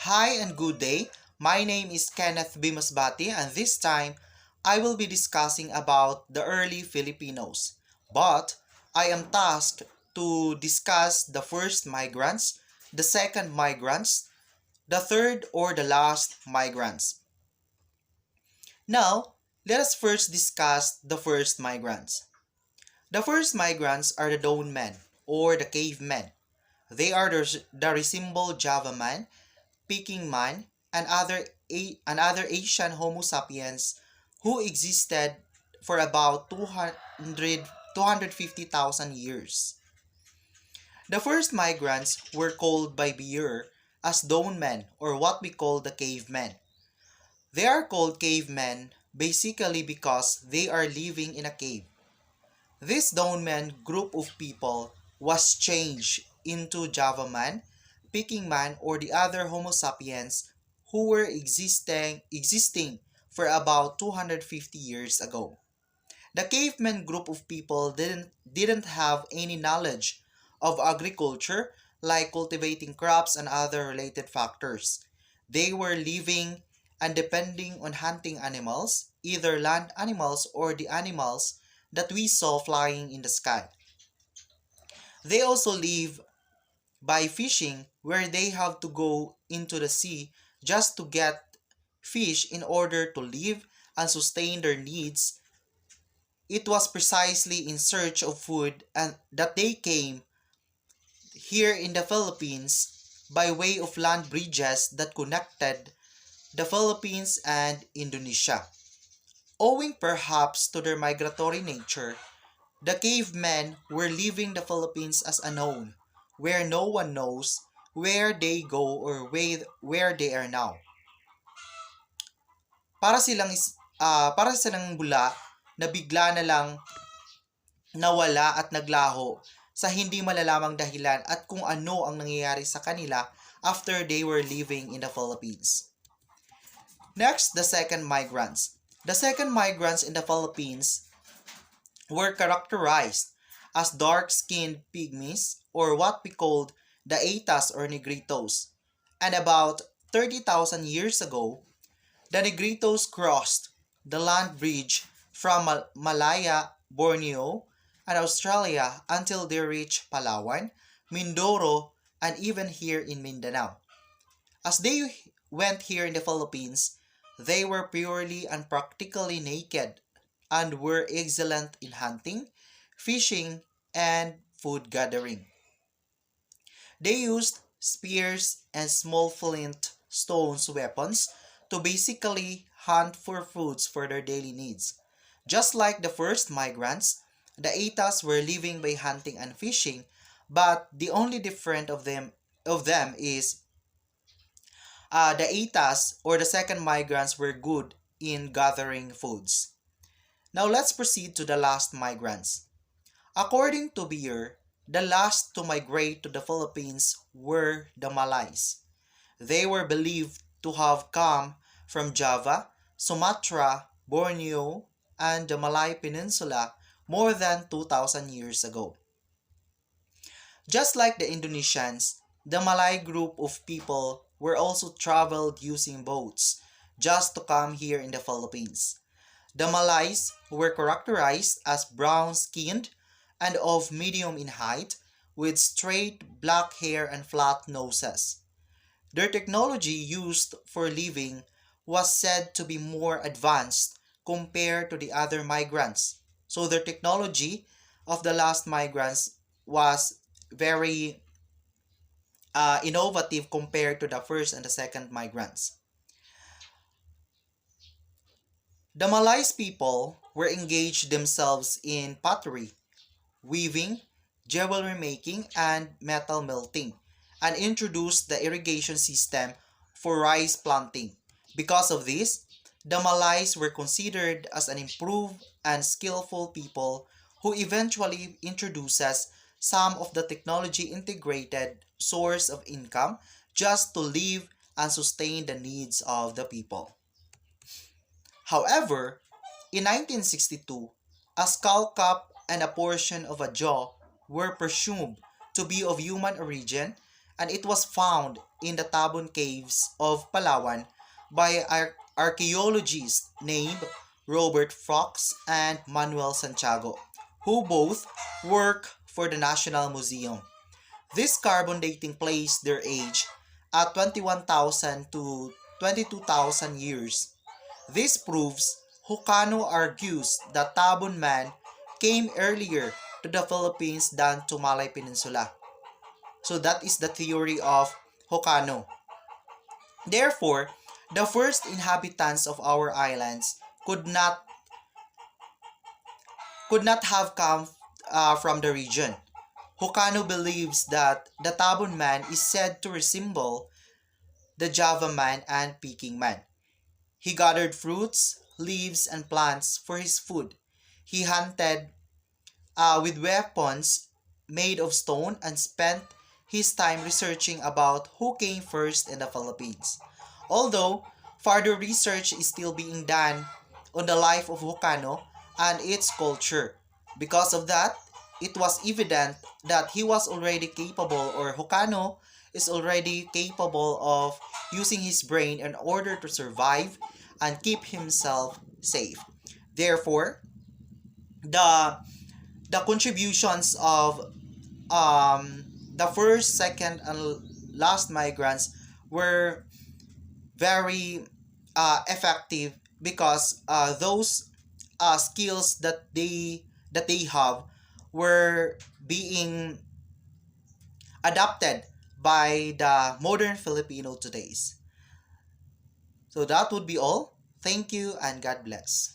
Hi and good day. My name is Kenneth B. Masbati and this time I will be discussing about the early Filipinos. But I am tasked to discuss the first migrants, the second migrants, the third or the last migrants. Now, let us first discuss the first migrants. The first migrants are the Dawn men or the cavemen. They are the resemble Java man, Peking man, and other Asian Homo sapiens who existed for about 250,000 years. The first migrants were called by Beer as Dawn men or what we call the cavemen. They are called cavemen basically because they are living in a cave. This Dawn men group of people was changed into Java man, Peking man, or the other Homo sapiens who were existing for about 250 years ago. The caveman group of people didn't have any knowledge of agriculture like cultivating crops and other related factors. They were living and depending on hunting animals, either land animals or the animals that we saw flying in the sky. They also live by fishing where they have to go into the sea just to get fish in order to live and sustain their needs. It was precisely in search of food and that they came here in the Philippines by way of land bridges that connected the Philippines and Indonesia. Owing perhaps to their migratory nature, the cavemen were leaving the Philippines as unknown, where no one knows where they go or where they are now. Para silang bula na bigla na lang nawala at naglaho sa hindi malalamang dahilan at kung ano ang nangyayari sa kanila after they were living in the Philippines. Next, the second migrants. The second migrants in the Philippines were characterized as dark-skinned pygmies or what we called the Aitas or Negritos. And about 30,000 years ago, the Negritos crossed the land bridge from Malaya, Borneo, and Australia until they reached Palawan, Mindoro, and even here in Mindanao. As they went here in the Philippines, they were purely and practically naked and were excellent in hunting, fishing, and food gathering. They used spears and small flint stones weapons to basically hunt for foods for their daily needs. Just like the first migrants, the Aitas were living by hunting and fishing, but the only different of them is the Aitas or the second migrants were good in gathering foods. Now let's proceed to the last migrants. According to Beer, the last to migrate to the Philippines were the Malays. They were believed to have come from Java, Sumatra, Borneo, and the Malay Peninsula more than 2,000 years ago. Just like the Indonesians, the Malay group of people were also traveled using boats just to come here in the Philippines. The Malays were characterized as brown-skinned and of medium in height, with straight black hair and flat noses. Their technology used for living was said to be more advanced compared to the other migrants. So their technology of the last migrants was very innovative compared to the first and the second migrants. The Malays people were engaged themselves in pottery, weaving, jewelry making, and metal melting, and introduced the irrigation system for rice planting. Because of this, the Malays were considered as an improved and skillful people who eventually introduces some of the technology integrated source of income just to live and sustain the needs of the people. However, in 1962, a skull cap and a portion of a jaw were presumed to be of human origin and it was found in the Tabon Caves of Palawan by archaeologists named Robert Fox and Manuel Santiago, who both work for the National Museum. This carbon dating placed their age at 21,000 to 22,000 years. This proves Hukano argues that Tabon man came earlier to the Philippines than to Malay Peninsula. So that is the theory of Hukano. Therefore, the first inhabitants of our islands could not have come from the region. Hukano believes that the Tabon man is said to resemble the Java man and Peking man. He gathered fruits, leaves, and plants for his food. He hunted with weapons made of stone and spent his time researching about who came first in the Philippines. Although further research is still being done on the life of Hukano and its culture. Because of that, it was evident that he was already capable, or Hukano is already capable of using his brain in order to survive and keep himself safe. Therefore, the the contributions of the first, second, and last migrants were very effective because those skills that they have were being adopted by the modern Filipino todays. So that would be all. Thank you and God bless.